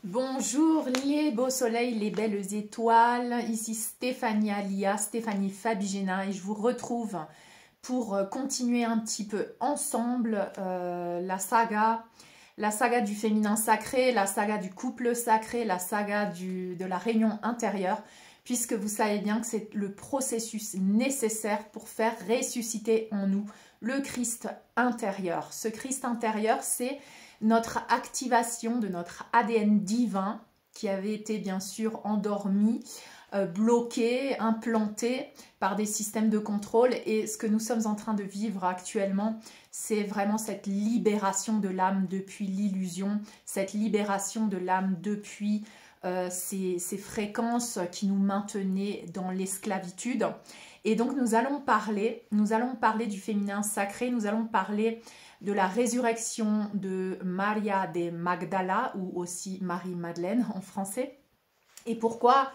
Bonjour les beaux soleils, les belles étoiles, ici Stéphanie Alia, Stéphanie Fabigena et je vous retrouve pour continuer un petit peu ensemble la saga du féminin sacré, la saga du couple sacré, la saga de la réunion intérieure, puisque vous savez bien que c'est le processus nécessaire pour faire ressusciter en nous le Christ intérieur. Ce Christ intérieur, c'est notre activation de notre ADN divin qui avait été bien sûr endormi, bloqué, implanté par des systèmes de contrôle. Et ce que nous sommes en train de vivre actuellement, c'est vraiment cette libération de l'âme depuis l'illusion, cette libération de l'âme depuis ces fréquences qui nous maintenaient dans l'esclavitude. Et donc nous allons parler du féminin sacré, nous allons parler de la résurrection de Maria de Magdala, ou aussi Marie-Madeleine en français, et pourquoi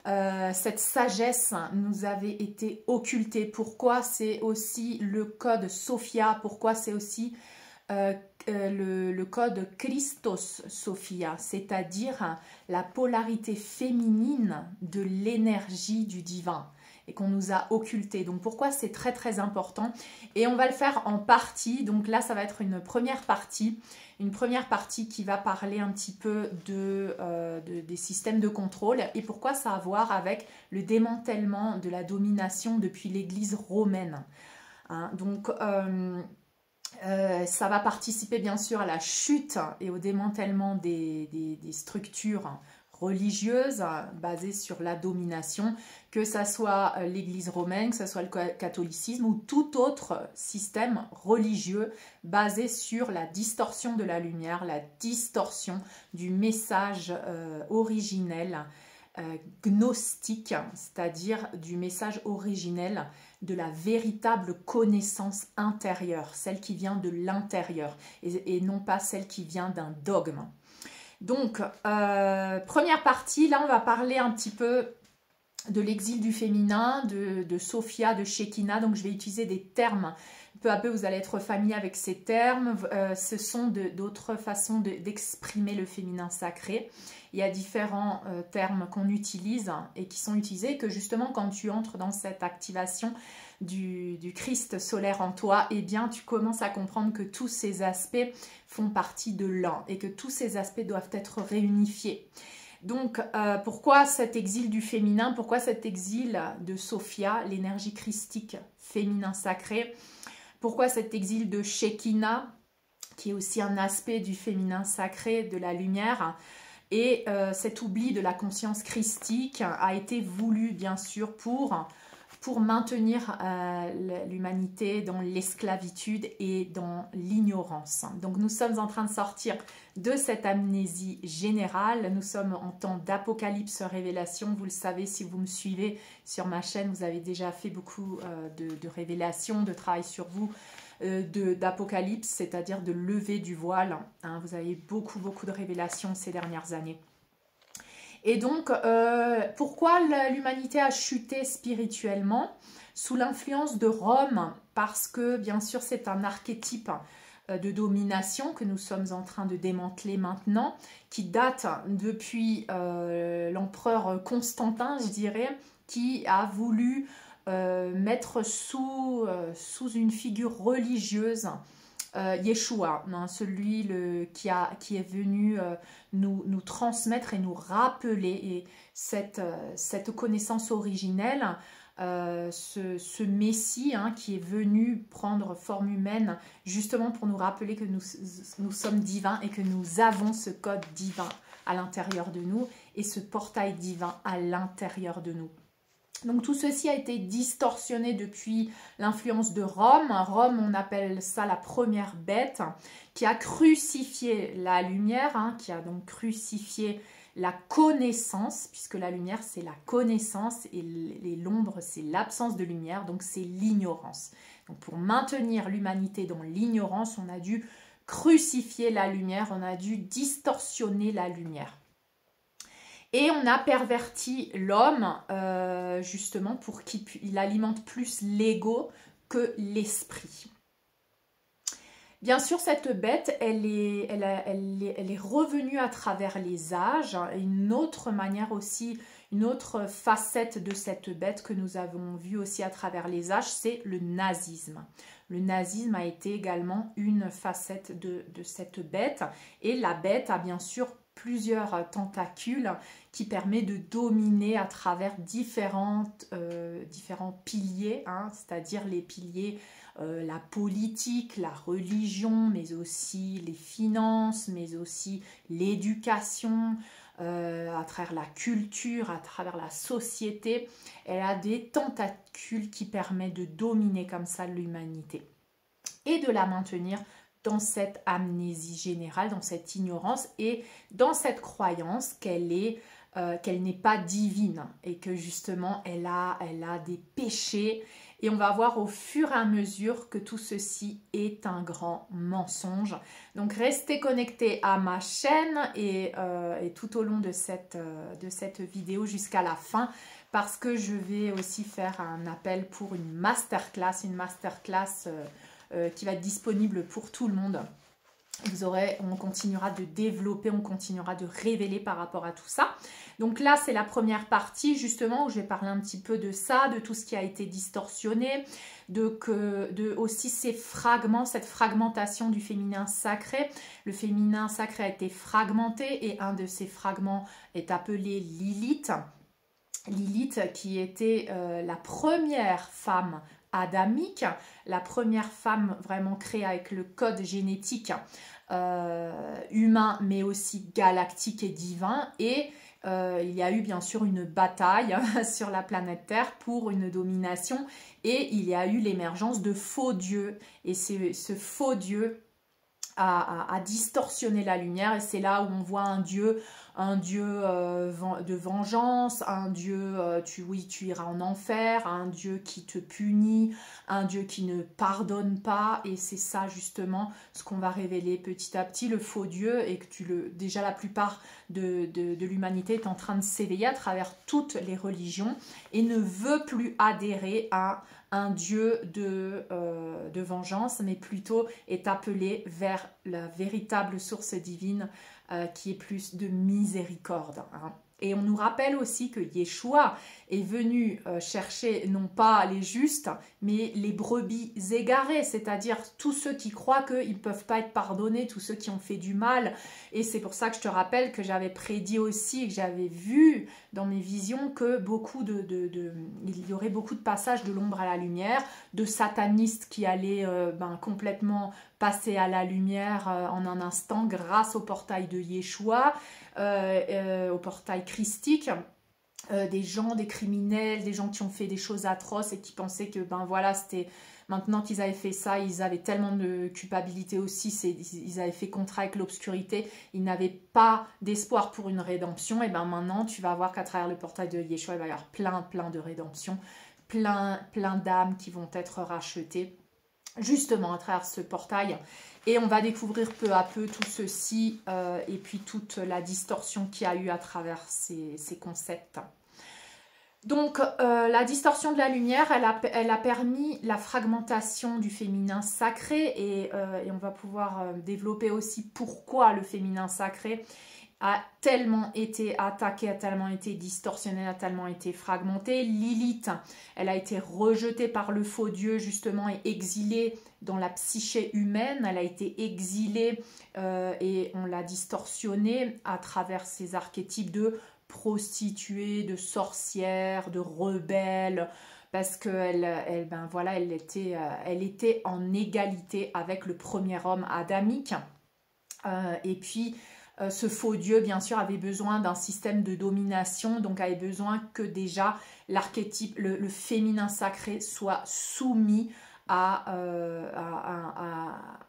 cette sagesse nous avait été occultée, pourquoi c'est aussi le code Sophia, pourquoi c'est aussi le code Christos Sophia, c'est-à-dire la polarité féminine de l'énergie du divin et qu'on nous a occulté. Donc pourquoi c'est très très important, et on va le faire en partie. Donc là ça va être une première partie qui va parler un petit peu des systèmes de contrôle et pourquoi ça a à voir avec le démantèlement de la domination depuis l'église romaine. Donc ça va participer bien sûr à la chute et au démantèlement des structures religieuses basées sur la domination, que ça soit l'église romaine, que ça soit le catholicisme ou tout autre système religieux basé sur la distorsion de la lumière, la distorsion du message originel gnostique, c'est-à-dire du message originel de la véritable connaissance intérieure, celle qui vient de l'intérieur et non pas celle qui vient d'un dogme. Donc, première partie, là on va parler un petit peu de l'exil du féminin, de Sophia, de Shekinah. Donc je vais utiliser des termes, peu à peu vous allez être familier avec ces termes. Ce sont d'autres façons d'exprimer le féminin sacré. Il y a différents termes qu'on utilise et qui sont utilisés, que justement quand tu entres dans cette activation du Christ solaire en toi, eh bien tu commences à comprendre que tous ces aspects font partie de l'un et que tous ces aspects doivent être réunifiés. Donc, pourquoi cet exil du féminin? Pourquoi cet exil de Sophia, l'énergie christique féminin sacré? Pourquoi cet exil de Shekinah, qui est aussi un aspect du féminin sacré, de la lumière? Et cet oubli de la conscience christique a été voulu, bien sûr, pour maintenir l'humanité dans l'esclavitude et dans l'ignorance. Donc nous sommes en train de sortir de cette amnésie générale. Nous sommes en temps d'apocalypse révélation. Vous le savez, si vous me suivez sur ma chaîne, vous avez déjà fait beaucoup de révélations, de travail sur vous, d'apocalypse, c'est-à-dire de lever du voile. Vous avez beaucoup de révélations ces dernières années. Et donc, pourquoi l'humanité a chuté spirituellement? Sous l'influence de Rome, parce que bien sûr c'est un archétype de domination que nous sommes en train de démanteler maintenant, qui date depuis l'empereur Constantin, je dirais, qui a voulu mettre sous une figure religieuse Yeshua, celui qui est venu nous transmettre et nous rappeler, et cette connaissance originelle, ce Messie qui est venu prendre forme humaine justement pour nous rappeler que nous sommes divins et que nous avons ce code divin à l'intérieur de nous et ce portail divin à l'intérieur de nous. Donc tout ceci a été distorsionné depuis l'influence de Rome. Rome, on appelle ça la première bête, qui a crucifié la lumière, qui a donc crucifié la connaissance, puisque la lumière c'est la connaissance et l'ombre c'est l'absence de lumière, donc c'est l'ignorance. Donc pour maintenir l'humanité dans l'ignorance, on a dû crucifier la lumière, on a dû distorsionner la lumière. Et on a perverti l'homme justement pour qu'il alimente plus l'ego que l'esprit. Bien sûr, cette bête, elle est revenue à travers les âges. Une autre manière aussi, une autre facette de cette bête que nous avons vue aussi à travers les âges, c'est le nazisme. Le nazisme a été également une facette de cette bête. Et la bête a bien sûr plusieurs tentacules qui permet de dominer à travers différents piliers, hein, c'est-à-dire les piliers, la politique, la religion, mais aussi les finances, mais aussi l'éducation, à travers la culture, à travers la société. Elle a des tentacules qui permettent de dominer comme ça l'humanité et de la maintenir dans cette amnésie générale, dans cette ignorance et dans cette croyance qu'elle n'est pas divine et que justement elle a des péchés. Et on va voir au fur et à mesure que tout ceci est un grand mensonge. Donc restez connectés à ma chaîne et tout au long de cette vidéo jusqu'à la parce que je vais aussi faire un appel pour une masterclass qui va être disponible pour tout le monde. On continuera de développer, on continuera de révéler par rapport à tout ça. Donc là, c'est la première partie justement où je vais parler un petit peu de ça, de tout ce qui a été distorsionné, de aussi ces fragments, cette fragmentation du féminin sacré. Le féminin sacré a été fragmenté et un de ces fragments est appelé Lilith. Lilith qui était la première femme adamique, la première femme vraiment créée avec le code génétique humain mais aussi galactique et divin, et il y a eu bien sûr une bataille sur la planète Terre pour une domination et il y a eu l'émergence de faux dieux et ce faux dieu a distorsionné la lumière et c'est là où on voit un dieu de vengeance, un dieu, tu iras en enfer, un dieu qui te punit, un dieu qui ne pardonne pas, et c'est ça justement ce qu'on va révéler petit à petit, le faux dieu, et que déjà la plupart de l'humanité est en train de s'éveiller à travers toutes les religions et ne veut plus adhérer à un dieu de vengeance, mais plutôt est appelé vers la véritable source divine qui est plus de miséricorde. Hein. Et on nous rappelle aussi que Yeshua est venu chercher non pas les justes, mais les brebis égarées, c'est-à-dire tous ceux qui croient qu'ils ne peuvent pas être pardonnés, tous ceux qui ont fait du mal. Et c'est pour ça que je te rappelle que j'avais prédit aussi, que j'avais vu dans mes visions que il y aurait beaucoup de passages de l'ombre à la lumière, de satanistes qui allaient complètement passer à la lumière en un instant grâce au portail de Yeshua, au portail christique, des gens, des criminels, des gens qui ont fait des choses atroces et qui pensaient que c'était maintenant qu'ils avaient fait ça, ils avaient tellement de culpabilité aussi, ils avaient fait contrat avec l'obscurité, ils n'avaient pas d'espoir pour une rédemption. Et maintenant tu vas voir qu'à travers le portail de Yeshua, il va y avoir plein de rédemptions, plein d'âmes qui vont être rachetées justement à travers ce portail, et on va découvrir peu à peu tout ceci et puis toute la distorsion qu'il y a eu à travers ces concepts. Donc la distorsion de la lumière, elle a permis la fragmentation du féminin sacré, et on va pouvoir développer aussi pourquoi le féminin sacré a tellement été attaqué, a tellement été distorsionné, a tellement été fragmenté. Lilith, elle a été rejetée par le faux dieu justement et exilée dans la psyché humaine. Elle a été exilée et on l'a distorsionnée à travers ces archétypes de prostituée, de sorcière, de rebelle, parce qu'elle était en égalité avec le premier homme adamique. Et puis ce faux dieu, bien sûr, avait besoin d'un système de domination, donc avait besoin que déjà l'archétype, le féminin sacré soit soumis à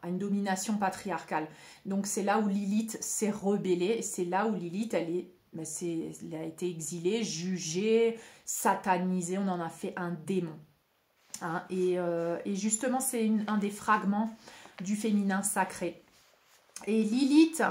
une domination patriarcale. Donc c'est là où Lilith s'est rebellée, et c'est là où Lilith, elle a été exilée, jugée, satanisée, on en a fait un démon. Hein, et justement, c'est un des fragments du féminin sacré. Et Lilith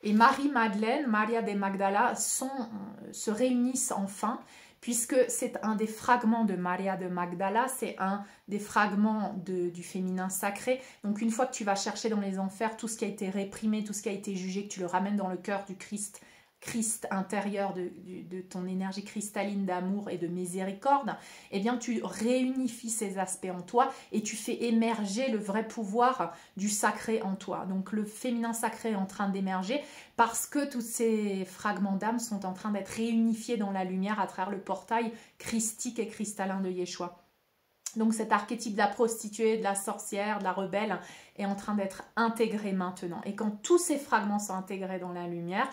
et Marie-Madeleine, Maria de Magdala, se réunissent enfin, puisque c'est un des fragments de Maria de Magdala, c'est un des fragments du féminin sacré. Donc une fois que tu vas chercher dans les enfers tout ce qui a été réprimé, tout ce qui a été jugé, que tu le ramènes dans le cœur du Christ intérieur, de ton énergie cristalline d'amour et de miséricorde, eh bien tu réunifies ces aspects en toi et tu fais émerger le vrai pouvoir du sacré en toi. Donc le féminin sacré est en train d'émerger parce que tous ces fragments d'âme sont en train d'être réunifiés dans la lumière à travers le portail christique et cristallin de Yeshua. Donc cet archétype de la prostituée, de la sorcière, de la rebelle est en train d'être intégré maintenant. Et quand tous ces fragments sont intégrés dans la lumière,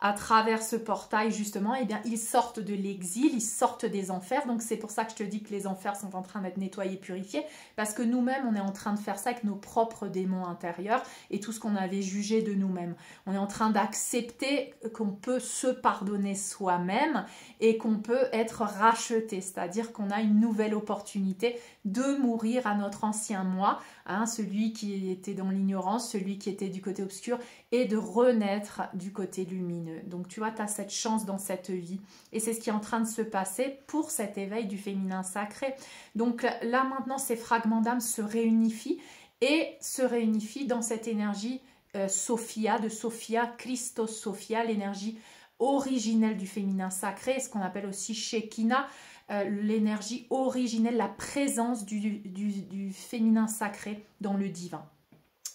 à travers ce portail justement, eh bien, ils sortent de l'exil, ils sortent des enfers. Donc c'est pour ça que je te dis que les enfers sont en train d'être nettoyés, purifiés, parce que nous-mêmes, on est en train de faire ça avec nos propres démons intérieurs et tout ce qu'on avait jugé de nous-mêmes. On est en train d'accepter qu'on peut se pardonner soi-même et qu'on peut être racheté, c'est-à-dire qu'on a une nouvelle opportunité de mourir à notre ancien moi, hein, celui qui était dans l'ignorance, celui qui était du côté obscur, et de renaître du côté lumineux. Donc tu vois, tu as cette chance dans cette vie. Et c'est ce qui est en train de se passer pour cet éveil du féminin sacré. Donc là maintenant, ces fragments d'âme se réunifient et se réunifient dans cette énergie Sophia, de Sophia, Christos Sophia, l'énergie originelle du féminin sacré, ce qu'on appelle aussi Shekinah, l'énergie originelle, la présence du féminin sacré dans le divin.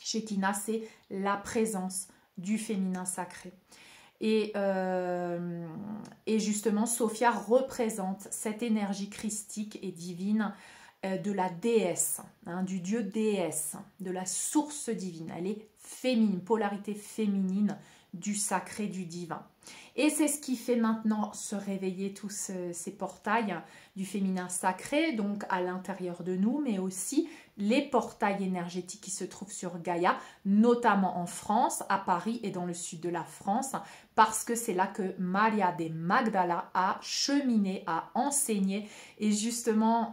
Shekinah, c'est la présence du féminin sacré. Et justement, Sophia représente cette énergie christique et divine de la déesse, hein, du dieu déesse, de la source divine. Elle est féminine, polarité féminine du sacré, du divin. Et c'est ce qui fait maintenant se réveiller tous ces portails du féminin sacré, donc à l'intérieur de nous, mais aussi les portails énergétiques qui se trouvent sur Gaïa, notamment en France, à Paris et dans le sud de la France, parce que c'est là que Maria de Magdala a cheminé, a enseigné. Et justement,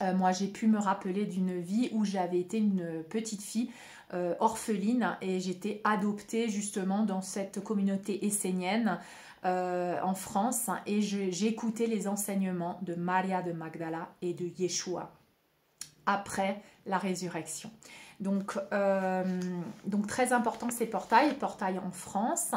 moi j'ai pu me rappeler d'une vie où j'avais été une petite fille orpheline et j'étais adoptée justement dans cette communauté essénienne en France, et j'ai écouté les enseignements de Maria de Magdala et de Yeshua après la résurrection. Donc très important ces portails en France,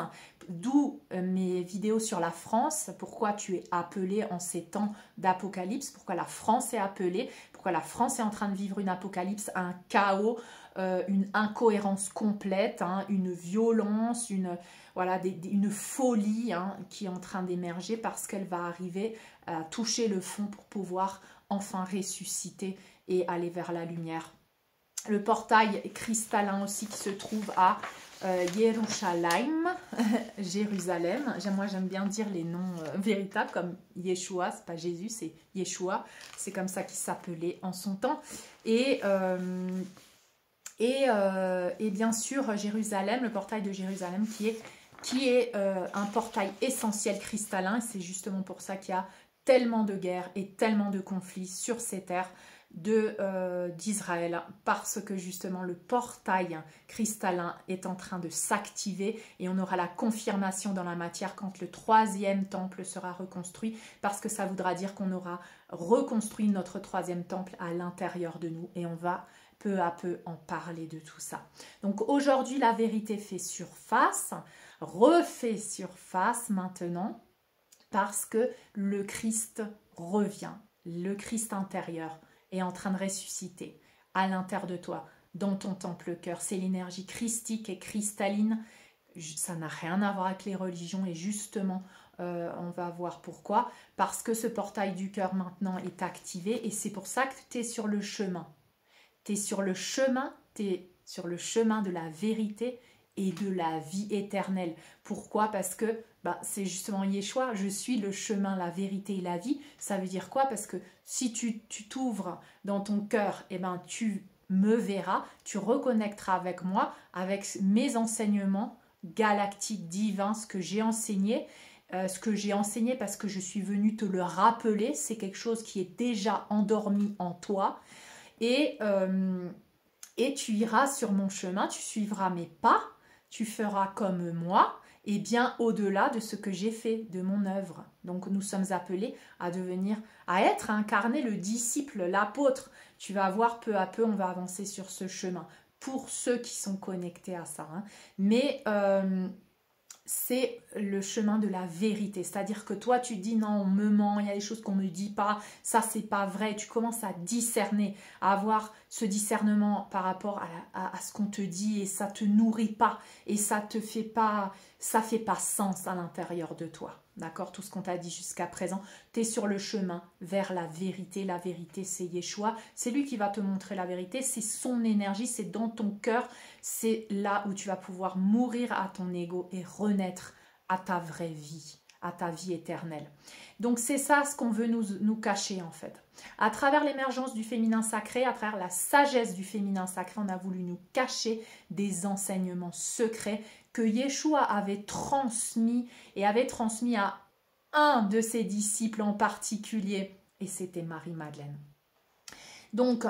d'où mes vidéos sur la France, pourquoi tu es appelé en ces temps d'apocalypse, pourquoi la France est appelée, pourquoi la France est en train de vivre une apocalypse, un chaos, une incohérence complète, hein, une violence, une folie, hein, qui est en train d'émerger parce qu'elle va arriver à toucher le fond pour pouvoir enfin ressusciter et aller vers la lumière. Le portail cristallin aussi qui se trouve à Yerushalayim, Jérusalem. Moi j'aime bien dire les noms véritables comme Yeshua, c'est pas Jésus, c'est Yeshua. C'est comme ça qu'il s'appelait en son temps. Et bien sûr Jérusalem, le portail de Jérusalem qui est un portail essentiel cristallin. C'est justement pour ça qu'il y a tellement de guerres et tellement de conflits sur ces terres d'Israël, parce que justement le portail cristallin est en train de s'activer et on aura la confirmation dans la matière quand le 3e temple sera reconstruit, parce que ça voudra dire qu'on aura reconstruit notre 3e temple à l'intérieur de nous, et on va peu à peu en parler de tout ça. Donc aujourd'hui la vérité fait surface, refait surface maintenant, parce que le Christ revient, le Christ intérieur est en train de ressusciter à l'intérieur de toi, dans ton temple cœur. C'est l'énergie christique et cristalline. Ça n'a rien à voir avec les religions, et justement, on va voir pourquoi. Parce que ce portail du cœur maintenant est activé, et c'est pour ça que tu es sur le chemin. Tu es sur le chemin, de la vérité et de la vie éternelle. Pourquoi? Parce que c'est justement Yeshua, je suis le chemin, la vérité et la vie. Ça veut dire quoi? Parce que si tu t'ouvres dans ton cœur, tu me verras, tu reconnecteras avec moi, avec mes enseignements galactiques, divins, ce que j'ai enseigné. Parce que je suis venue te le rappeler, c'est quelque chose qui est déjà endormi en toi. Et tu iras sur mon chemin, tu suivras mes pas, tu feras comme moi, est bien au-delà de ce que j'ai fait, de mon œuvre. Donc nous sommes appelés à devenir, à être, à incarner le disciple, l'apôtre. Tu vas voir peu à peu, on va avancer sur ce chemin. Pour ceux qui sont connectés à ça. Hein. Mais c'est le chemin de la vérité. C'est-à-dire que toi, tu dis non, on me ment, il y a des choses qu'on ne me dit pas, ça, c'est pas vrai. Tu commences à discerner, à avoir ce discernement par rapport à ce qu'on te dit et ça te nourrit pas et ça fait pas sens à l'intérieur de toi. D'accord? Tout ce qu'on t'a dit jusqu'à présent, tu es sur le chemin vers la vérité. La vérité, c'est Yeshua. C'est lui qui va te montrer la vérité. C'est son énergie, c'est dans ton cœur. C'est là où tu vas pouvoir mourir à ton ego et renaître à ta vraie vie, à ta vie éternelle. Donc c'est ça ce qu'on veut nous cacher en fait. À travers l'émergence du féminin sacré, à travers la sagesse du féminin sacré, on a voulu nous cacher des enseignements secrets que Yeshua avait transmis et avait transmis à un de ses disciples en particulier, et c'était Marie-Madeleine. Donc,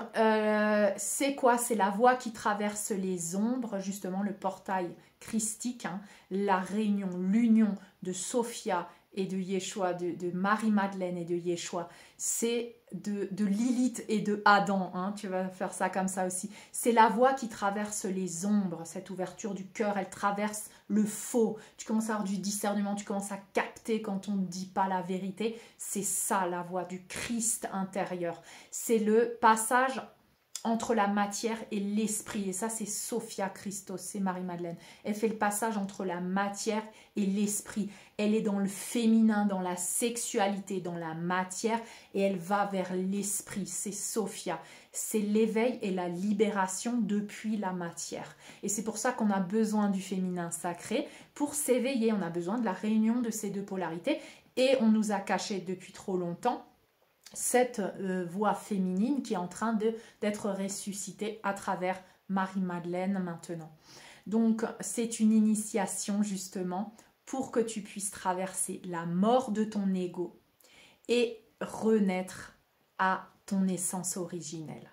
c'est quoi? C'est la voie qui traverse les ombres, justement le portail christique, hein, la réunion, l'union de Sophia et de Yeshua, de Marie-Madeleine et de Yeshua. C'est de Lilith et de Adam, hein, tu vas faire ça comme ça aussi. C'est la voie qui traverse les ombres, cette ouverture du cœur, elle traverse le faux. Tu commences à avoir du discernement, tu commences à capter quand on ne dit pas la vérité. C'est ça la voie du Christ intérieur. C'est le passage entre la matière et l'esprit. Et ça, c'est Sophia Christos, c'est Marie-Madeleine. Elle fait le passage entre la matière et l'esprit. Elle est dans le féminin, dans la sexualité, dans la matière, et elle va vers l'esprit. C'est Sophia. C'est l'éveil et la libération depuis la matière. Et c'est pour ça qu'on a besoin du féminin sacré pour s'éveiller. On a besoin de la réunion de ces deux polarités. Et on nous a caché depuis trop longtemps cette voix féminine qui est en train d'être ressuscitée à travers Marie-Madeleine maintenant. Donc, c'est une initiation justement pour que tu puisses traverser la mort de ton ego et renaître à ton essence originelle.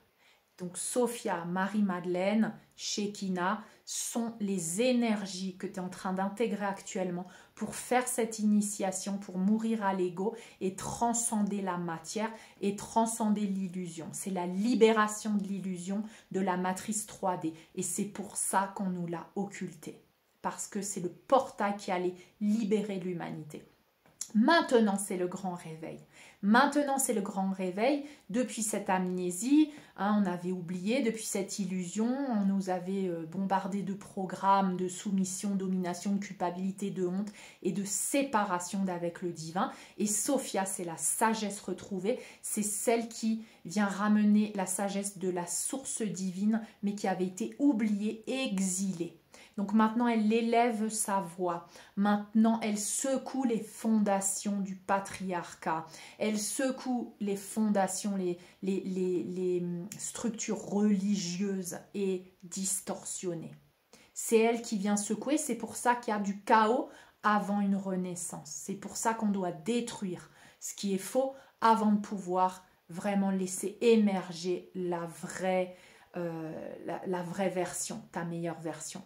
Donc, Sophia, Marie-Madeleine, Shekinah sont les énergies que tu es en train d'intégrer actuellement pour faire cette initiation, pour mourir à l'ego et transcender la matière et transcender l'illusion. C'est la libération de l'illusion de la matrice 3D et c'est pour ça qu'on nous l'a occulté. Parce que c'est le portail qui allait libérer l'humanité. Maintenant, c'est le grand réveil. Maintenant, c'est le grand réveil. Depuis cette amnésie, hein, on avait oublié, depuis cette illusion, on nous avait bombardé de programmes de soumission, domination, de culpabilité, de honte et de séparation d'avec le divin. Et Sophia, c'est la sagesse retrouvée. C'est celle qui vient ramener la sagesse de la source divine, mais qui avait été oubliée, exilée. Donc maintenant, elle élève sa voix. Maintenant, elle secoue les fondations du patriarcat. Elle secoue les fondations, les structures religieuses et distorsionnées. C'est elle qui vient secouer. C'est pour ça qu'il y a du chaos avant une renaissance. C'est pour ça qu'on doit détruire ce qui est faux avant de pouvoir vraiment laisser émerger la vraie version, ta meilleure version.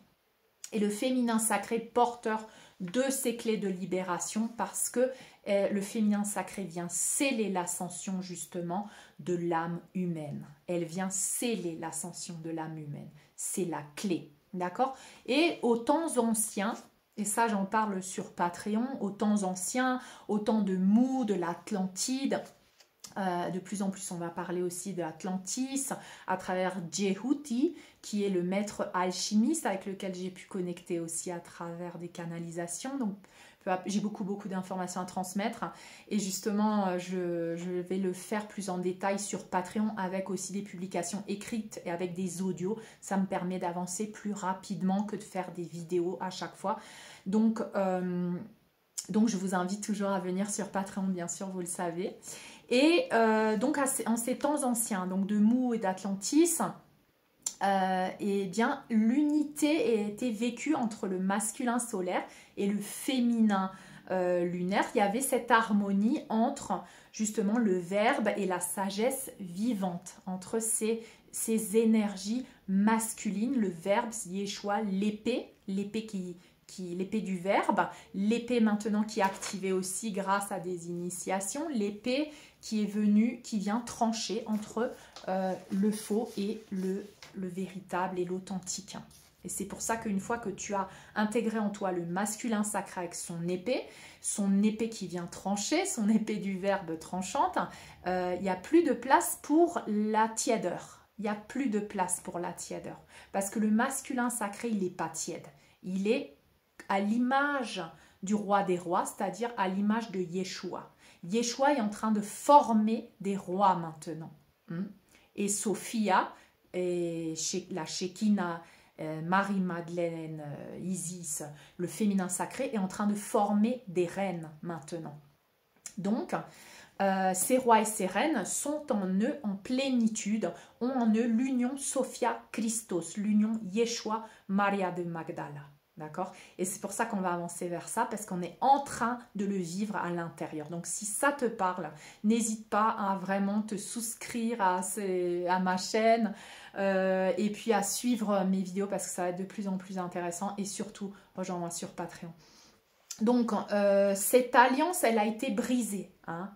Et le féminin sacré porteur de ces clés de libération parce que le féminin sacré vient sceller l'ascension justement de l'âme humaine. Elle vient sceller l'ascension de l'âme humaine. C'est la clé, d'accord? Et aux temps anciens, et ça j'en parle sur Patreon, aux temps anciens, au temps de Mu, de l'Atlantide, de plus en plus, on va parler aussi de Atlantis à travers Djehuti, qui est le maître alchimiste avec lequel j'ai pu connecter aussi à travers des canalisations. Donc, j'ai beaucoup d'informations à transmettre. Et justement, je vais le faire plus en détail sur Patreon avec aussi des publications écrites et avec des audios. Ça me permet d'avancer plus rapidement que de faire des vidéos à chaque fois. Donc, je vous invite toujours à venir sur Patreon, bien sûr, vous le savez. Et donc, en ces temps anciens, donc de Mu et d'Atlantis, eh bien, l'unité était vécue entre le masculin solaire et le féminin lunaire. Il y avait cette harmonie entre, justement, le verbe et la sagesse vivante, entre ces énergies masculines, le verbe, Yeshua, l'épée l'épée du Verbe, l'épée maintenant qui est activée aussi grâce à des initiations, l'épée qui est venue, qui vient trancher entre le faux et le véritable et l'authentique. Et c'est pour ça qu'une fois que tu as intégré en toi le masculin sacré avec son épée qui vient trancher, son épée du Verbe tranchante, il n'y a plus de place pour la tièdeur. Il n'y a plus de place pour la tièdeur. Parce que le masculin sacré, il n'est pas tiède. Il est à l'image du roi des rois, c'est-à-dire à l'image de Yeshua. Yeshua est en train de former des rois maintenant. Et Sophia, et la Shekinah, Marie-Madeleine, Isis, le féminin sacré, est en train de former des reines maintenant. Donc, ces rois et ces reines sont en eux en plénitude, ont en eux l'union Sophia Christos, l'union Yeshua Maria de Magdala. D'accord? Et c'est pour ça qu'on va avancer vers ça, parce qu'on est en train de le vivre à l'intérieur. Donc si ça te parle, n'hésite pas à vraiment te souscrire à ma chaîne et puis à suivre mes vidéos, parce que ça va être de plus en plus intéressant, et surtout rejoins-moi sur Patreon. Donc cette alliance, elle a été brisée à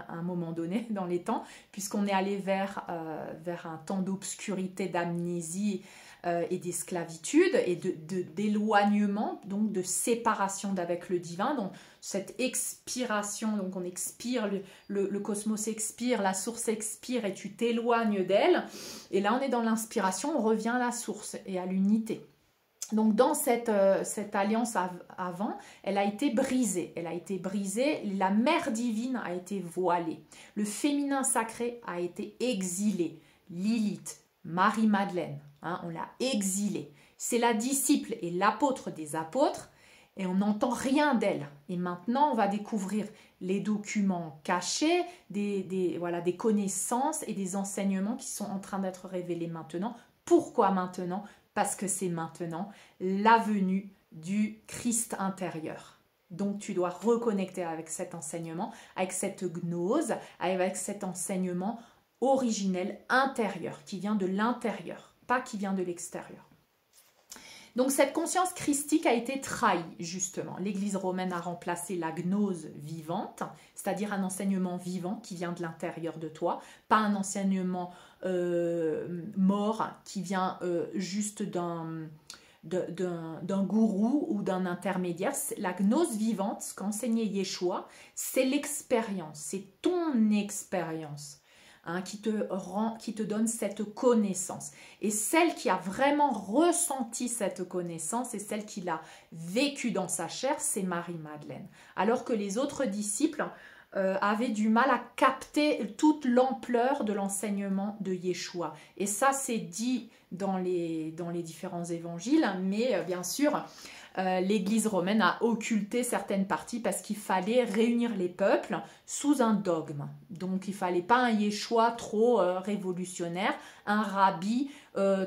un moment donné dans les temps, puisqu'on est allé vers un temps d'obscurité, d'amnésie et d'esclavitude et d'éloignement, donc de séparation d'avec le divin. Donc cette expiration, donc on expire, le cosmos expire, la source expire et tu t'éloignes d'elle. Et là on est dans l'inspiration, on revient à la source et à l'unité. Donc dans cette alliance avant, elle a été brisée. Elle a été brisée, la mère divine a été voilée. Le féminin sacré a été exilé. Lilith, Marie-Madeleine, on l'a exilée. C'est la disciple et l'apôtre des apôtres et on n'entend rien d'elle. Et maintenant, on va découvrir les documents cachés, des connaissances et des enseignements qui sont en train d'être révélés maintenant. Pourquoi maintenant ? Parce que c'est maintenant la venue du Christ intérieur. Donc tu dois reconnecter avec cet enseignement, avec cette gnose, avec cet enseignement originel intérieur, qui vient de l'intérieur, pas qui vient de l'extérieur. Donc cette conscience christique a été trahie, justement. L'Église romaine a remplacé la gnose vivante, c'est-à-dire un enseignement vivant qui vient de l'intérieur de toi, pas un enseignement mort qui vient juste d'un gourou ou d'un intermédiaire. La gnose vivante, ce qu'enseignait Yeshua, c'est l'expérience, c'est ton expérience. Qui te donne cette connaissance. Et celle qui a vraiment ressenti cette connaissance et celle qui l'a vécue dans sa chair, c'est Marie-Madeleine. Alors que les autres disciples avaient du mal à capter toute l'ampleur de l'enseignement de Yeshua. Et ça, c'est dit dans les différents évangiles, mais bien sûr, l'Église romaine a occulté certaines parties parce qu'il fallait réunir les peuples sous un dogme. Donc il ne fallait pas un Yeshua trop révolutionnaire, un rabbi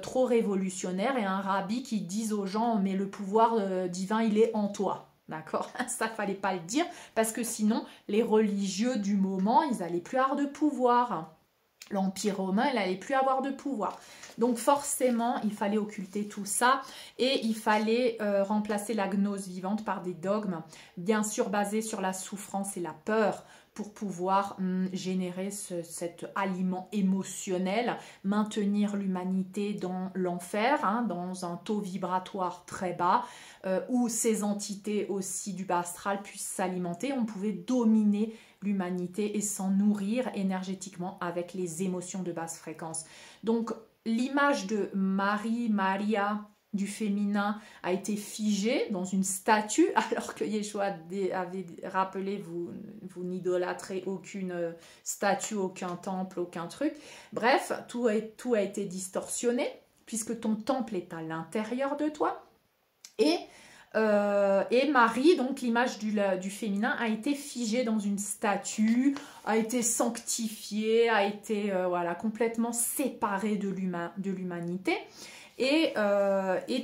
trop révolutionnaire et un rabbi qui dise aux gens « mais le pouvoir divin, il est en toi ». D'accord? Ça, fallait pas le dire parce que sinon, les religieux du moment, ils n'allaient plus avoir de pouvoir. L'Empire romain, il n'allait plus avoir de pouvoir. Donc forcément, il fallait occulter tout ça et il fallait remplacer la gnose vivante par des dogmes, bien sûr basés sur la souffrance et la peur pour pouvoir générer cet aliment émotionnel, maintenir l'humanité dans l'enfer, dans un taux vibratoire très bas, où ces entités aussi du bas astral puissent s'alimenter. On pouvait dominer l'humanité et s'en nourrir énergétiquement avec les émotions de basse fréquence. Donc l'image de Marie, Maria, du féminin a été figée dans une statue, alors que Yeshua avait rappelé, vous n'idolâtrez aucune statue, aucun temple, aucun truc. Bref, tout a été distorsionné, puisque ton temple est à l'intérieur de toi. Et Marie, donc l'image du féminin, a été figée dans une statue, a été sanctifiée, a été complètement séparée de l'humanité. Et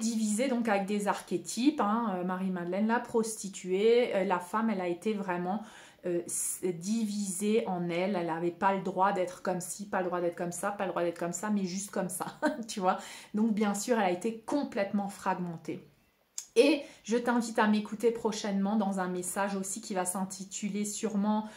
divisée donc avec des archétypes, Marie-Madeleine, la prostituée, la femme, elle a été vraiment divisée en elle n'avait pas le droit d'être comme ci, pas le droit d'être comme ça, pas le droit d'être comme ça, mais juste comme ça, tu vois. Donc bien sûr, elle a été complètement fragmentée. Et je t'invite à m'écouter prochainement dans un message aussi qui va s'intituler sûrement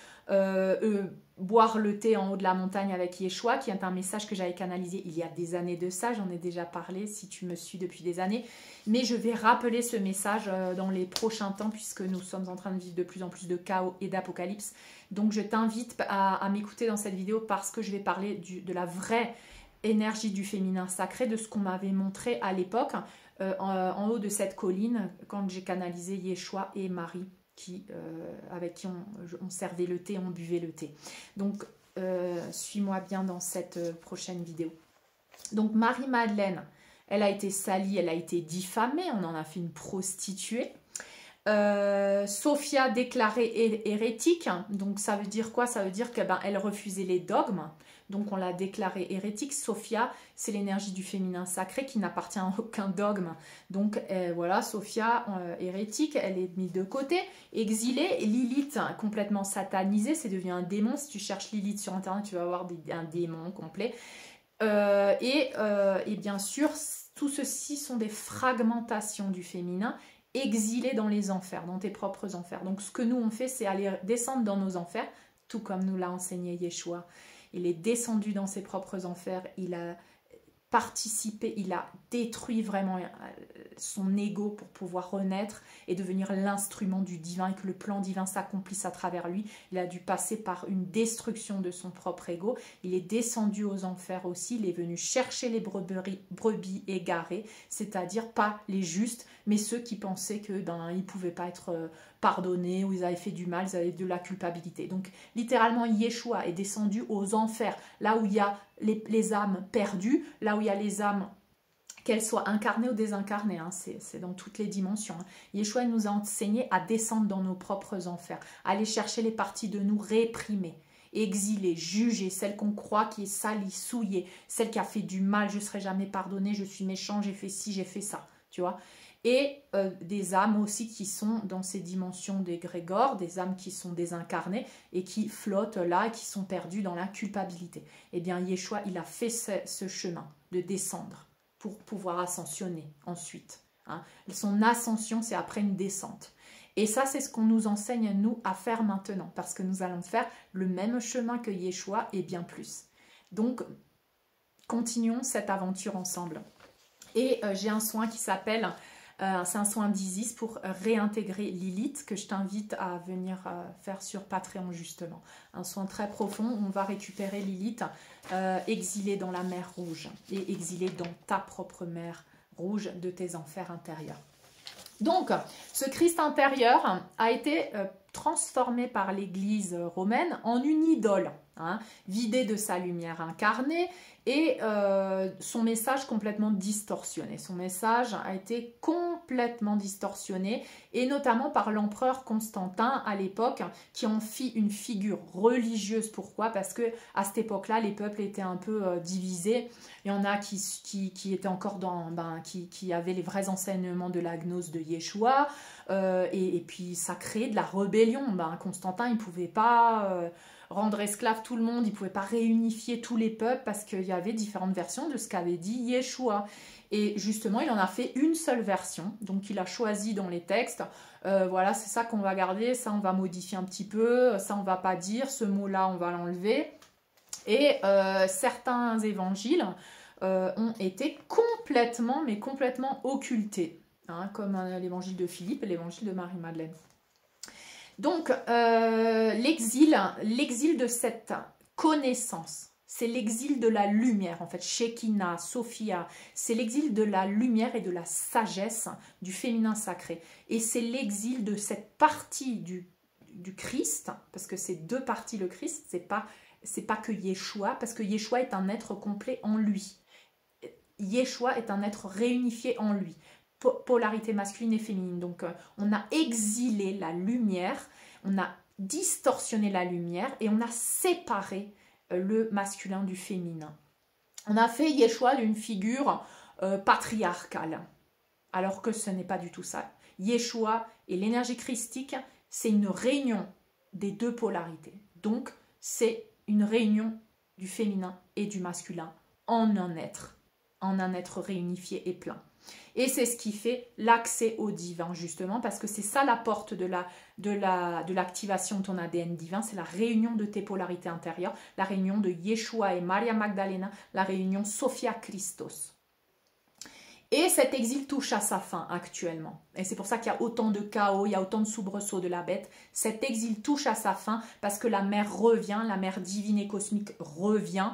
boire le thé en haut de la montagne avec Yeshua, qui est un message que j'avais canalisé il y a des années de ça, j'en ai déjà parlé si tu me suis depuis des années, mais je vais rappeler ce message dans les prochains temps puisque nous sommes en train de vivre de plus en plus de chaos et d'apocalypse. Donc je t'invite à m'écouter dans cette vidéo parce que je vais parler de la vraie énergie du féminin sacré, de ce qu'on m'avait montré à l'époque en haut de cette colline quand j'ai canalisé Yeshua et Marie avec qui on servait le thé, on buvait le thé. Donc suis-moi bien dans cette prochaine vidéo. Donc Marie-Madeleine, elle a été salie, elle a été diffamée, on en a fait une prostituée. Sophia déclarée hérétique, donc ça veut dire quoi? Ça veut dire qu'elle refusait les dogmes, donc on l'a déclarée hérétique. Sophia, c'est l'énergie du féminin sacré qui n'appartient à aucun dogme, donc voilà, Sophia hérétique, elle est mise de côté, exilée. Lilith complètement satanisée, c'est devenu un démon. Si tu cherches Lilith sur internet, tu vas avoir un démon complet. Et bien sûr, tout ceci sont des fragmentations du féminin exilé dans les enfers, dans tes propres enfers. Donc ce que nous on fait, c'est aller descendre dans nos enfers, tout comme nous l'a enseigné Yeshua. Il est descendu dans ses propres enfers, il a participé, il a détruit vraiment son ego pour pouvoir renaître et devenir l'instrument du divin et que le plan divin s'accomplisse à travers lui. Il a dû passer par une destruction de son propre ego. Il est descendu aux enfers aussi, il est venu chercher les brebis égarées, c'est-à-dire pas les justes, mais ceux qui pensaient que ils ne pouvaient pas être pardonnés ou ils avaient fait du mal, ils avaient de la culpabilité. Donc littéralement, Yeshua est descendu aux enfers, là où il y a les âmes perdues, là où il y a les âmes, qu'elles soient incarnées ou désincarnées, hein, c'est dans toutes les dimensions. Hein. Yeshua nous a enseigné à descendre dans nos propres enfers, à aller chercher les parties de nous réprimées, exilées, jugées, celle qu'on croit qui est salie, souillée, celle qui a fait du mal, je ne serai jamais pardonnée, je suis méchant, j'ai fait ci, j'ai fait ça, tu vois. Et des âmes aussi qui sont dans ces dimensions d'égrégore, des âmes qui sont désincarnées et qui flottent là et qui sont perdues dans la culpabilité. Eh bien, Yeshua, il a fait ce chemin de descendre pour pouvoir ascensionner ensuite. Hein. Son ascension, c'est après une descente. Et ça, c'est ce qu'on nous enseigne, nous, à faire maintenant, parce que nous allons faire le même chemin que Yeshua et bien plus. Donc, continuons cette aventure ensemble. Et j'ai un soin qui s'appelle... c'est un soin d'Isis pour réintégrer Lilith que je t'invite à venir faire sur Patreon justement. Un soin très profond où on va récupérer Lilith exilée dans la mer Rouge et exilée dans ta propre mer Rouge de tes enfers intérieurs. Donc, ce Christ intérieur a été transformé par l'Église romaine en une idole, hein, vidée de sa lumière incarnée et son message complètement distorsionné. Son message a été complètement distorsionné et notamment par l'empereur Constantin à l'époque qui en fit une figure religieuse. Pourquoi? Parce que à cette époque-là, les peuples étaient un peu divisés. Il y en a qui étaient encore qui avaient les vrais enseignements de la gnose de Yeshua et puis ça créait de la rébellion. Constantin, il ne pouvait pas... rendre esclave tout le monde, il ne pouvait pas réunifier tous les peuples parce qu'il y avait différentes versions de ce qu'avait dit Yeshua. Et justement, il en a fait une seule version, donc il a choisi dans les textes, voilà, c'est ça qu'on va garder, ça on va modifier un petit peu, ça on va pas dire, ce mot-là on va l'enlever. Et certains évangiles ont été complètement, mais complètement occultés, hein, comme l'évangile de Philippe et l'évangile de Marie-Madeleine. Donc, l'exil de cette connaissance, c'est l'exil de la lumière, en fait, Shekinah, Sophia, c'est l'exil de la lumière et de la sagesse du féminin sacré. Et c'est l'exil de cette partie du Christ, parce que c'est deux parties le Christ, c'est pas que Yeshua, parce que Yeshua est un être complet en lui. Yeshua est un être réunifié en lui. Polarité masculine et féminine. Donc, on a exilé la lumière, on a distorsionné la lumière et on a séparé le masculin du féminin. On a fait Yeshua d'une figure patriarcale, alors que ce n'est pas du tout ça. Yeshua et l'énergie christique, c'est une réunion des deux polarités. Donc, c'est une réunion du féminin et du masculin en un être réunifié et plein. Et c'est ce qui fait l'accès au divin, justement, parce que c'est ça la porte de l'activation de ton ADN divin, c'est la réunion de tes polarités intérieures, la réunion de Yeshua et Maria Magdalena, la réunion Sophia Christos. Et cet exil touche à sa fin actuellement. Et c'est pour ça qu'il y a autant de chaos, il y a autant de soubresauts de la bête. Cet exil touche à sa fin parce que la mère revient, la mère divine et cosmique revient.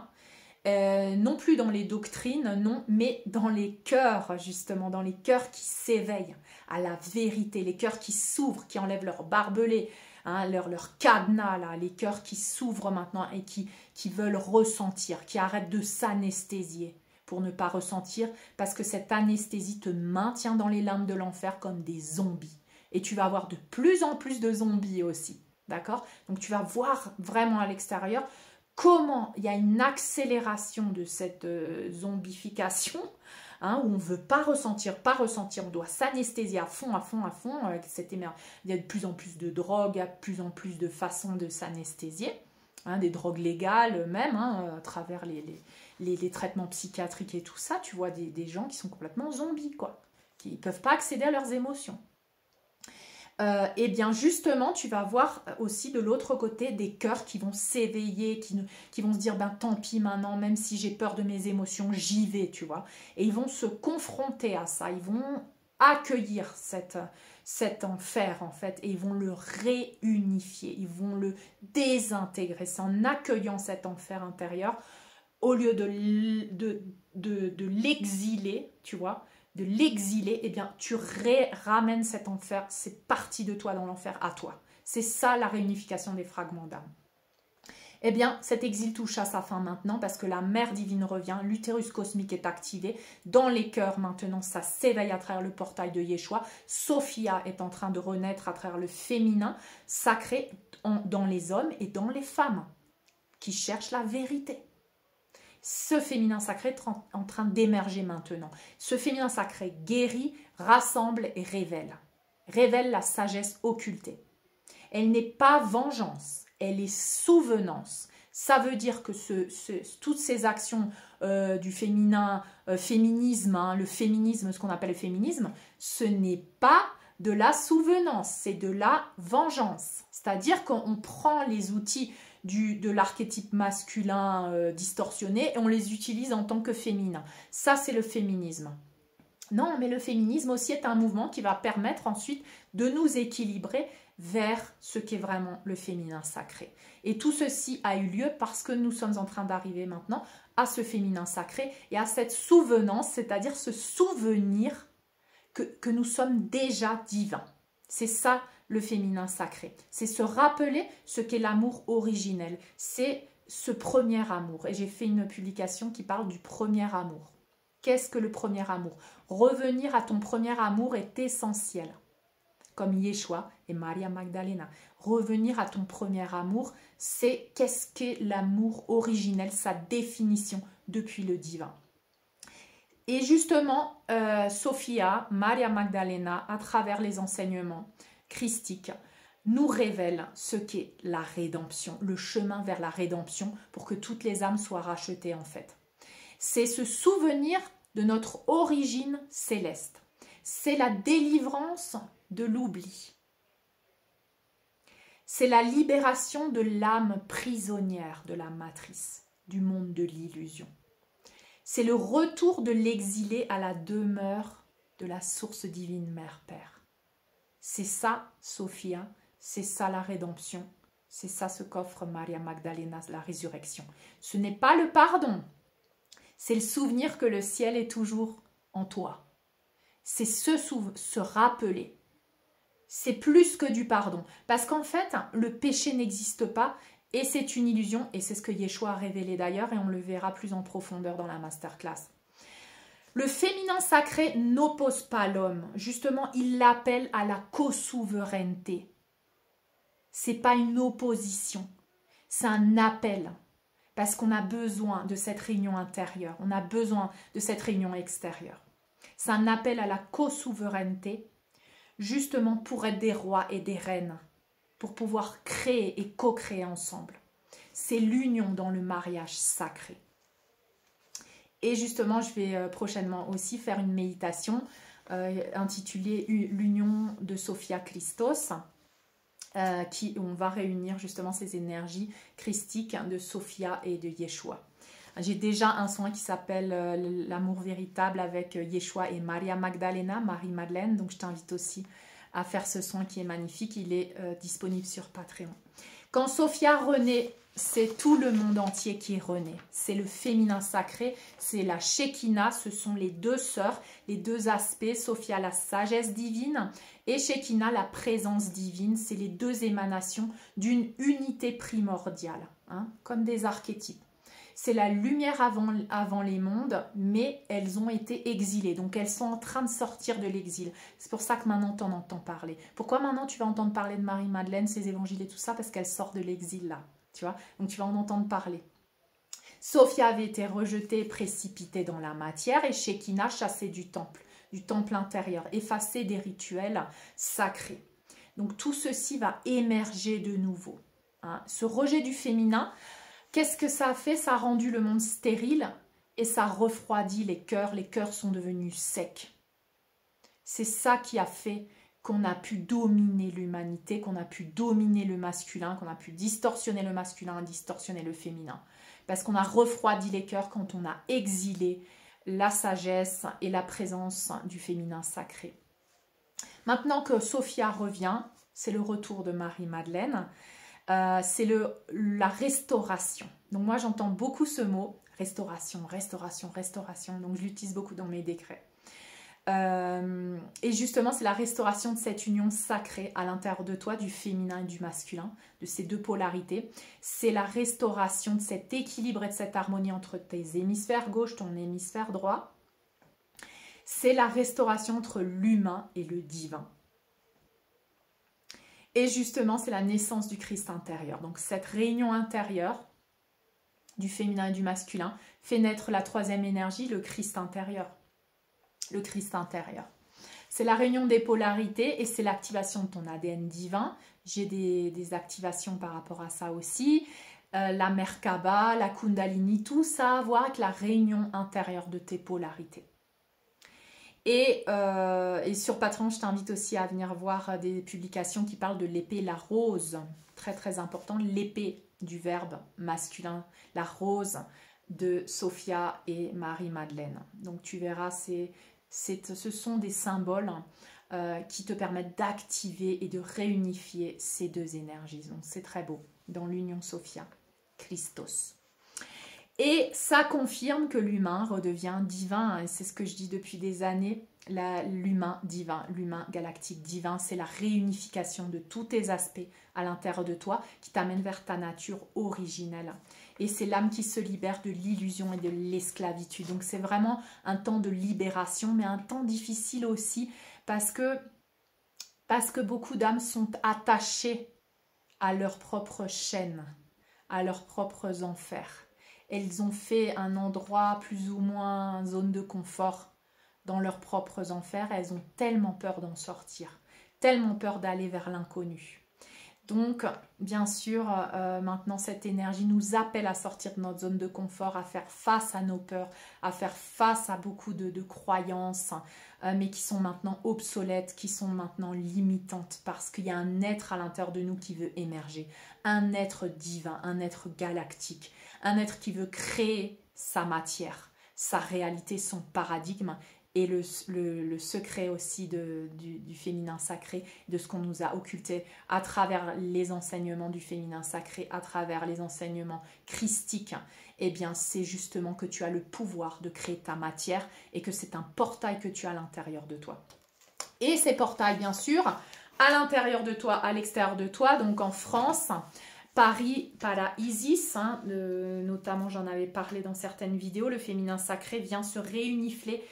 Non plus dans les doctrines, non, mais dans les cœurs, justement, dans les cœurs qui s'éveillent à la vérité, les cœurs qui s'ouvrent, qui enlèvent leur barbelé, hein, leur cadenas, là, les cœurs qui s'ouvrent maintenant et qui veulent ressentir, qui arrêtent de s'anesthésier pour ne pas ressentir, parce que cette anesthésie te maintient dans les limbes de l'enfer comme des zombies. Et tu vas avoir de plus en plus de zombies aussi, d'accord? Donc tu vas voir vraiment à l'extérieur comment il y a une accélération de cette zombification, hein, où on ne veut pas ressentir, on doit s'anesthésier à fond, il y a de plus en plus de drogues, il y a de plus en plus de façons de s'anesthésier, hein, des drogues légales même, hein, à travers les traitements psychiatriques et tout ça, tu vois des gens qui sont complètement zombies, quoi, qui ne peuvent pas accéder à leurs émotions. Et bien justement, tu vas voir aussi de l'autre côté des cœurs qui vont s'éveiller, qui vont se dire, ben tant pis maintenant, même si j'ai peur de mes émotions, j'y vais, tu vois. Et ils vont se confronter à ça, ils vont accueillir cet enfer en fait, et ils vont le réunifier, ils vont le désintégrer. C'est en accueillant cet enfer intérieur, au lieu de l'exiler, tu vois, de l'exiler, eh bien, tu ramènes cet enfer, c'est parti de toi dans l'enfer à toi. C'est ça la réunification des fragments d'âme. Eh bien, cet exil touche à sa fin maintenant parce que la mère divine revient, l'utérus cosmique est activé. Dans les cœurs, maintenant, ça s'éveille à travers le portail de Yeshua. Sophia est en train de renaître à travers le féminin sacré dans les hommes et dans les femmes qui cherchent la vérité. Ce féminin sacré est en train d'émerger maintenant. Ce féminin sacré guérit, rassemble et révèle. Révèle la sagesse occultée. Elle n'est pas vengeance, elle est souvenance. Ça veut dire que toutes ces actions du féminin, féminisme, hein, le féminisme, ce qu'on appelle le féminisme, ce n'est pas de la souvenance, c'est de la vengeance. C'est-à-dire qu'on prend les outils de l'archétype masculin distorsionné et on les utilise en tant que féminin. Ça, c'est le féminisme. Non, mais le féminisme aussi est un mouvement qui va permettre ensuite de nous équilibrer vers ce qu'est vraiment le féminin sacré. Et tout ceci a eu lieu parce que nous sommes en train d'arriver maintenant à ce féminin sacré et à cette souvenance, c'est-à-dire ce souvenir que nous sommes déjà divins. C'est ça le féminin sacré. C'est se rappeler ce qu'est l'amour originel. C'est ce premier amour. Et j'ai fait une publication qui parle du premier amour. Qu'est-ce que le premier amour? Revenir à ton premier amour est essentiel. Comme Yeshua et Maria Magdalena. Revenir à ton premier amour, c'est qu'est-ce qu'est l'amour originel, sa définition depuis le divin. Et justement, Sophia, Maria Magdalena, à travers les enseignements christiques, nous révèle ce qu'est la rédemption, le chemin vers la rédemption pour que toutes les âmes soient rachetées en fait. C'est se souvenir de notre origine céleste. C'est la délivrance de l'oubli. C'est la libération de l'âme prisonnière de la matrice, du monde de l'illusion. C'est le retour de l'exilé à la demeure de la source divine Mère-Père. C'est ça, Sophia, c'est ça la rédemption, c'est ça ce qu'offre Maria Magdalena, la résurrection. Ce n'est pas le pardon, c'est le souvenir que le ciel est toujours en toi. C'est se rappeler. C'est plus que du pardon. Parce qu'en fait, le péché n'existe pas et c'est une illusion. Et c'est ce que Yeshua a révélé d'ailleurs et on le verra plus en profondeur dans la masterclass. Le féminin sacré n'oppose pas l'homme. Justement, il l'appelle à la co-souveraineté. C'est pas une opposition. C'est un appel. Parce qu'on a besoin de cette réunion intérieure. On a besoin de cette réunion extérieure. C'est un appel à la co-souveraineté, justement pour être des rois et des reines, pour pouvoir créer et co-créer ensemble. C'est l'union dans le mariage sacré. Et justement, je vais prochainement aussi faire une méditation intitulée L'union de Sophia Christos, où on va réunir justement ces énergies christiques de Sophia et de Yeshua. J'ai déjà un soin qui s'appelle l'amour véritable avec Yeshua et Maria Magdalena, Marie-Madeleine. Donc je t'invite aussi à faire ce soin qui est magnifique. Il est disponible sur Patreon. Quand Sophia renaît, c'est tout le monde entier qui renaît. C'est le féminin sacré, c'est la Shekinah, ce sont les deux sœurs, les deux aspects. Sophia, la sagesse divine, et Shekinah, la présence divine. C'est les deux émanations d'une unité primordiale, hein, comme des archétypes. C'est la lumière avant les mondes, mais elles ont été exilées. Donc, elles sont en train de sortir de l'exil. C'est pour ça que maintenant, tu en entends parler. Pourquoi maintenant, tu vas entendre parler de Marie-Madeleine, ses évangiles et tout ça? Parce qu'elle sort de l'exil, là. Tu vois? Donc, tu vas en entendre parler. Sophia avait été rejetée, précipitée dans la matière, et Shekinah chassée du temple intérieur, effacée des rituels sacrés. Donc, tout ceci va émerger de nouveau. Hein. Ce rejet du féminin... Qu'est-ce que ça a fait? Ça a rendu le monde stérile et ça refroidit les cœurs. Les cœurs sont devenus secs. C'est ça qui a fait qu'on a pu dominer l'humanité, qu'on a pu dominer le masculin, qu'on a pu distorsionner le masculin, distorsionner le féminin. Parce qu'on a refroidi les cœurs quand on a exilé la sagesse et la présence du féminin sacré. Maintenant que Sophia revient, c'est le retour de Marie-Madeleine. C'est la restauration. Donc moi j'entends beaucoup ce mot, restauration, restauration, restauration. Donc je l'utilise beaucoup dans mes décrets. Et justement c'est la restauration de cette union sacrée à l'intérieur de toi, du féminin et du masculin, de ces deux polarités. C'est la restauration de cet équilibre et de cette harmonie entre tes hémisphères gauche, ton hémisphère droit. C'est la restauration entre l'humain et le divin. Et justement, c'est la naissance du Christ intérieur. Donc, cette réunion intérieure du féminin et du masculin fait naître la troisième énergie, le Christ intérieur. Le Christ intérieur. C'est la réunion des polarités et c'est l'activation de ton ADN divin. J'ai des activations par rapport à ça aussi. La Merkaba, la Kundalini, tout ça a à voir avec la réunion intérieure de tes polarités. Et sur Patreon, je t'invite aussi à venir voir des publications qui parlent de l'épée, la rose. Très, très important. L'épée du verbe masculin, la rose de Sophia et Marie-Madeleine. Donc, tu verras, ce sont des symboles qui te permettent d'activer et de réunifier ces deux énergies. Donc, c'est très beau dans l'union Sophia, Christos. Et ça confirme que l'humain redevient divin. Et c'est ce que je dis depuis des années. L'humain divin, l'humain galactique divin, c'est la réunification de tous tes aspects à l'intérieur de toi qui t'amène vers ta nature originelle. Et c'est l'âme qui se libère de l'illusion et de l'esclavitude. Donc c'est vraiment un temps de libération, mais un temps difficile aussi parce que beaucoup d'âmes sont attachées à leurs propres chaînes, à leurs propres enfers. Elles ont fait un endroit plus ou moins zone de confort dans leurs propres enfers. Elles ont tellement peur d'en sortir, tellement peur d'aller vers l'inconnu. Donc, bien sûr, maintenant, cette énergie nous appelle à sortir de notre zone de confort, à faire face à nos peurs, à faire face à beaucoup de croyances, mais qui sont maintenant obsolètes, qui sont maintenant limitantes, parce qu'il y a un être à l'intérieur de nous qui veut émerger, un être divin, un être galactique, un être qui veut créer sa matière, sa réalité, son paradigme, et le secret aussi du féminin sacré, de ce qu'on nous a occulté à travers les enseignements du féminin sacré, à travers les enseignements christiques, eh bien c'est justement que tu as le pouvoir de créer ta matière et que c'est un portail que tu as à l'intérieur de toi. Et ces portails, bien sûr, à l'intérieur de toi, à l'extérieur de toi, donc en France, Paris, Para-Isis, hein, notamment j'en avais parlé dans certaines vidéos, le féminin sacré vient se réunifier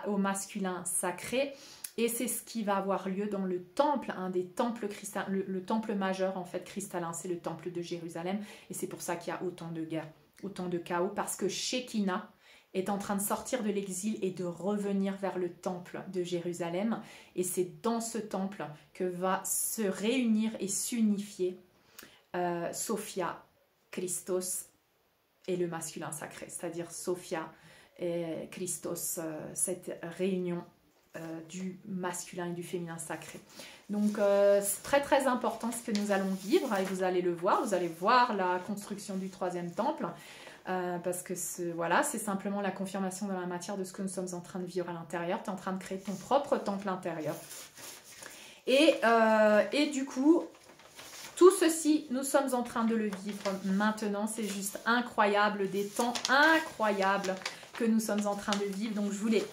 au masculin sacré. Et c'est ce qui va avoir lieu dans le temple, un des temples cristallins, le temple majeur en fait cristallin, c'est le temple de Jérusalem. Et c'est pour ça qu'il y a autant de guerres, autant de chaos, parce que Shekinah est en train de sortir de l'exil et de revenir vers le temple de Jérusalem. Et c'est dans ce temple que va se réunir et s'unifier Sophia, Christos et le masculin sacré, c'est-à-dire Sophia et Christos, cette réunion du masculin et du féminin sacré. Donc c'est très très important ce que nous allons vivre et vous allez le voir, vous allez voir la construction du troisième temple parce que voilà, c'est simplement la confirmation dans la matière de ce que nous sommes en train de vivre à l'intérieur. Tu es en train de créer ton propre temple intérieur. Et du coup, tout ceci, nous sommes en train de le vivre maintenant. C'est juste incroyable, des temps incroyables que nous sommes en train de vivre. Donc je voulais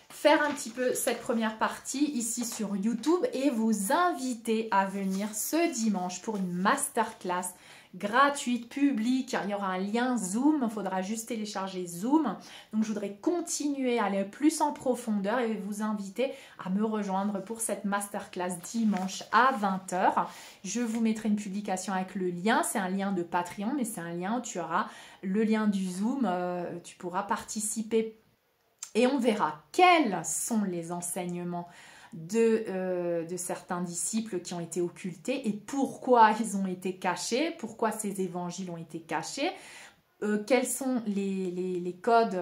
faire un petit peu cette première partie ici sur YouTube et vous inviter à venir ce dimanche pour une masterclass gratuite, publique. Il y aura un lien Zoom, il faudra juste télécharger Zoom. Donc je voudrais continuer à aller plus en profondeur et vous inviter à me rejoindre pour cette masterclass dimanche à 20 h. Je vous mettrai une publication avec le lien, c'est un lien de Patreon, mais c'est un lien où tu auras le lien du Zoom, tu pourras participer. Et on verra quels sont les enseignements de certains disciples qui ont été occultés et pourquoi ils ont été cachés, pourquoi ces évangiles ont été cachés, quels sont les codes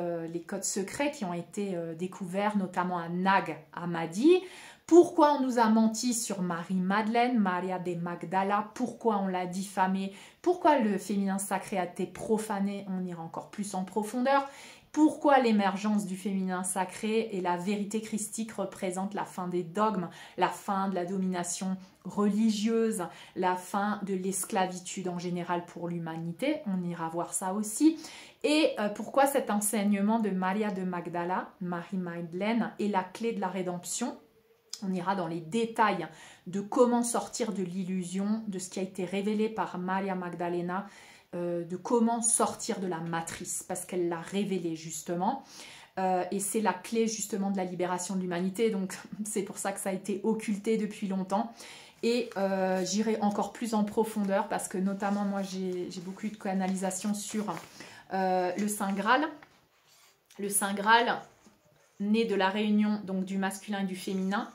secrets qui ont été découverts, notamment à Nag Hammadi, pourquoi on nous a menti sur Marie-Madeleine, Maria de Magdala, pourquoi on l'a diffamée, pourquoi le féminin sacré a été profané, on ira encore plus en profondeur. Pourquoi l'émergence du féminin sacré et la vérité christique représentent la fin des dogmes, la fin de la domination religieuse, la fin de l'esclavitude en général pour l'humanité. On ira voir ça aussi. Et pourquoi cet enseignement de Maria de Magdala, Marie-Madeleine, est la clé de la rédemption. On ira dans les détails de comment sortir de l'illusion, de ce qui a été révélé par Maria Magdalena, de comment sortir de la matrice, parce qu'elle l'a révélé justement. Et c'est la clé justement de la libération de l'humanité, donc c'est pour ça que ça a été occulté depuis longtemps. Et j'irai encore plus en profondeur, parce que notamment moi j'ai beaucoup eu de canalisation sur le Saint Graal. Le Saint Graal, né de la réunion donc du masculin et du féminin,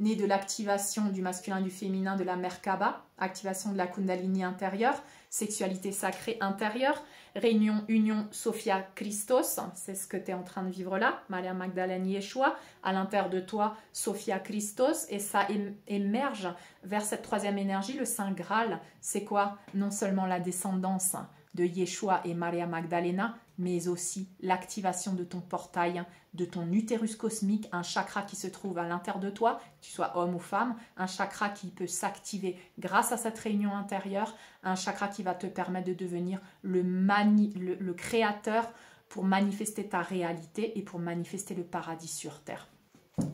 né de l'activation du masculin et du féminin de la Merkaba, activation de la Kundalini intérieure, sexualité sacrée intérieure, réunion, union, Sophia Christos, c'est ce que tu es en train de vivre là, Maria Magdalene Yeshua, à l'intérieur de toi, Sophia Christos, et ça émerge vers cette troisième énergie, le Saint Graal. C'est quoi? Non seulement la descendance de Yeshua et Maria Magdalena, mais aussi l'activation de ton portail, de ton utérus cosmique, un chakra qui se trouve à l'intérieur de toi, que tu sois homme ou femme, un chakra qui peut s'activer grâce à cette réunion intérieure, un chakra qui va te permettre de devenir le créateur pour manifester ta réalité et pour manifester le paradis sur terre.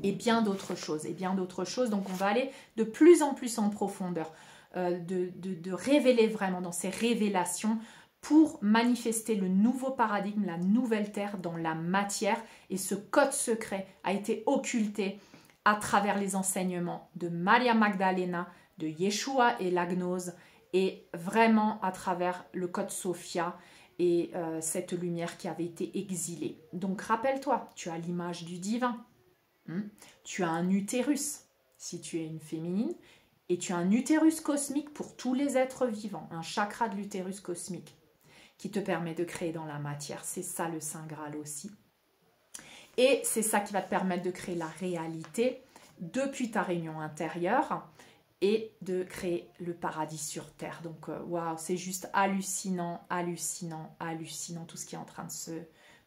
Et bien d'autres choses, Donc on va aller de plus en plus en profondeur, de révéler vraiment dans ces révélations pour manifester le nouveau paradigme, la nouvelle terre dans la matière. Et ce code secret a été occulté à travers les enseignements de Maria Magdalena, de Yeshua et la gnose, et vraiment à travers le code Sophia et cette lumière qui avait été exilée. Donc rappelle-toi, tu as l'image du divin, tu as un utérus si tu es une féminine, et tu as un utérus cosmique pour tous les êtres vivants, un chakra de l'utérus cosmique qui te permet de créer dans la matière. C'est ça le Saint Graal aussi. Et c'est ça qui va te permettre de créer la réalité depuis ta réunion intérieure et de créer le paradis sur terre. Donc, waouh, c'est juste hallucinant, hallucinant, hallucinant tout ce qui est en train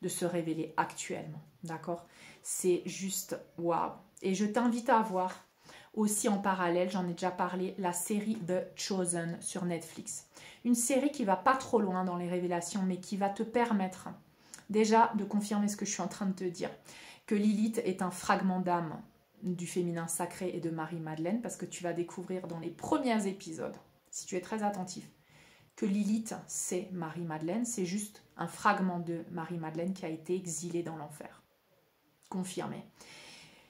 de se révéler actuellement. D'accord? C'est juste waouh. Et je t'invite à voir aussi en parallèle, j'en ai déjà parlé, la série The Chosen sur Netflix. Une série qui va pas trop loin dans les révélations, mais qui va te permettre déjà de confirmer ce que je suis en train de te dire, que Lilith est un fragment d'âme du féminin sacré et de Marie-Madeleine, parce que tu vas découvrir dans les premiers épisodes, si tu es très attentif, que Lilith, c'est Marie-Madeleine, c'est juste un fragment de Marie-Madeleine qui a été exilé dans l'enfer. Confirmé.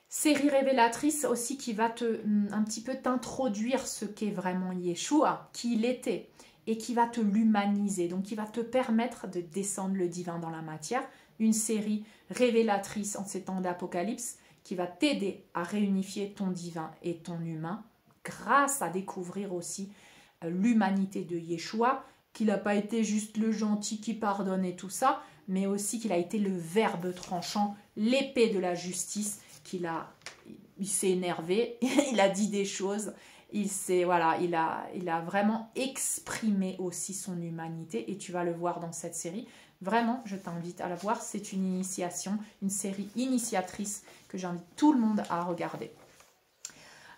Série révélatrice aussi qui va un petit peu t'introduire ce qu'est vraiment Yeshua, qui il était, et qui va te l'humaniser, donc qui va te permettre de descendre le divin dans la matière. Une série révélatrice en ces temps d'apocalypse qui va t'aider à réunifier ton divin et ton humain grâce à découvrir aussi l'humanité de Yeshua, qu'il n'a pas été juste le gentil qui pardonne et tout ça, mais aussi qu'il a été le verbe tranchant, l'épée de la justice, il s'est énervé, il a dit des choses, voilà, il a vraiment exprimé aussi son humanité, et tu vas le voir dans cette série. Vraiment, je t'invite à la voir, c'est une initiation, une série initiatrice que j'invite tout le monde à regarder.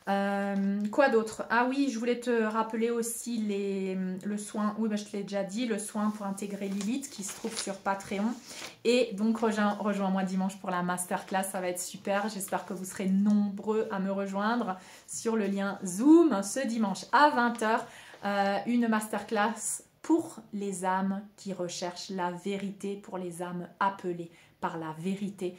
Quoi d'autre? Ah oui, je voulais te rappeler aussi le soin, oui, bah, je te l'ai déjà dit, le soin pour intégrer Lilith qui se trouve sur Patreon. Et donc rejoins-moi dimanche pour la masterclass, ça va être super. J'espère que vous serez nombreux à me rejoindre sur le lien Zoom ce dimanche à 20 h. Une masterclass pour les âmes qui recherchent la vérité, pour les âmes appelées par la vérité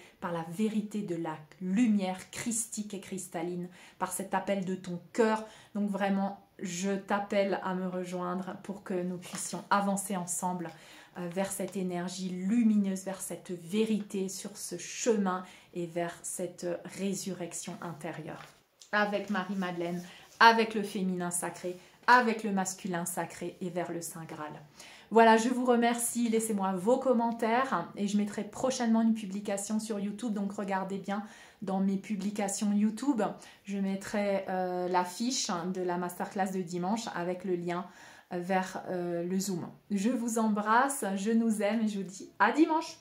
de la lumière christique et cristalline, par cet appel de ton cœur. Donc vraiment, je t'appelle à me rejoindre pour que nous puissions avancer ensemble vers cette énergie lumineuse, vers cette vérité sur ce chemin et vers cette résurrection intérieure. Avec Marie-Madeleine, avec le féminin sacré, avec le masculin sacré et vers le Saint Graal. Voilà, je vous remercie, laissez-moi vos commentaires et je mettrai prochainement une publication sur YouTube, donc regardez bien dans mes publications YouTube, je mettrai l'affiche de la masterclass de dimanche avec le lien vers le Zoom. Je vous embrasse, je nous aime et je vous dis à dimanche.